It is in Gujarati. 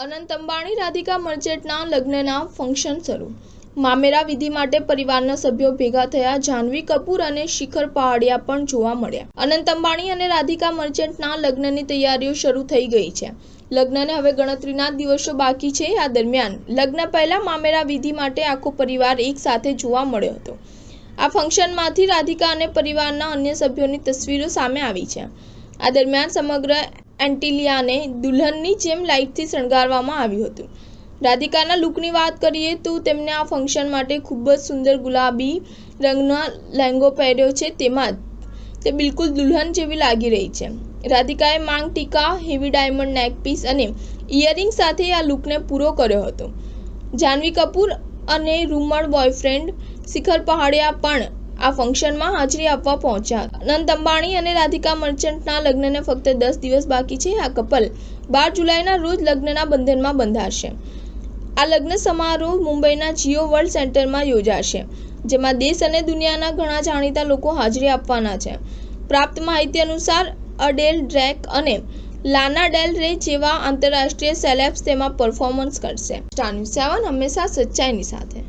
અનંત અંબાણી રાધિકા મર્ચેન્ટના લગ્નના ફંક્શન શરૂ। મામેરા વિધિ માટે પરિવારના સભ્યો ભેગા થયા। જાહ્નવી કપૂર અને શિખર પહાડિયા પણ જોવા મળ્યા। અનંત અંબાણી અને રાધિકા મર્ચેન્ટના લગ્નની તૈયારીઓ શરૂ થઈ ગઈ છે। લગ્નને હવે ગણતરીના દિવસો બાકી છે। આ દરમિયાન લગ્ન પહેલા મામેરા વિધિ માટે આખો પરિવાર એક સાથે જોવા મળ્યો હતો। આ ફંક્શનમાંથી રાધિકા અને પરિવારના અન્ય સભ્યોની તસવીરો સામે આવી છે। આ દરમિયાન સમગ્ર એન્ટિલિયાને દુલ્હનની જેમ લાઇટથી શણગારવામાં આવ્યું હતું। રાધિકાના લુકની વાત કરીએ તો તેમને આ ફંક્શન માટે ખૂબ જ સુંદર ગુલાબી રંગનો લહેંગો પહેર્યો છે। તેમાં તે બિલકુલ દુલ્હન જેવી લાગી રહી છે। રાધિકાએ માંગ ટીકા, હેવી ડાયમંડ નેકપીસ અને ઇયરિંગ સાથે આ લુકને પૂરો કર્યો હતો। જાહ્નવી કપૂર અને રૂમર બોયફ્રેન્ડ શિખર પહાડિયા પણ આ ફંક્શનમાં હાજરી આપવા પહોંચ્યા। અનંત અંબાણી અને રાધિકા મર્ચેન્ટના લગ્નને ફક્ત 10 દિવસ બાકી છે। આ કપલ 12 જુલાઈના રોજ લગ્નના બંધનમાં બંધાશે। આ લગ્ન સમારોહ મુંબઈના જીઓ વર્લ્ડ સેન્ટરમાં યોજાશે, જેમાં દેશ અને દુનિયાના ઘણા જાણીતા લોકો હાજરી આપવાના છે। પ્રાપ્ત માહિતી અનુસાર અડેલ, ડ્રેક અને લાના ડેલ રે જેવા આંતરરાષ્ટ્રીય સેલેબ્સ તેમાં પરફોર્મન્સ કરશે। સ્ટાર ન્યૂઝ 7 હંમેશા સચ્ચાઈની સાથે।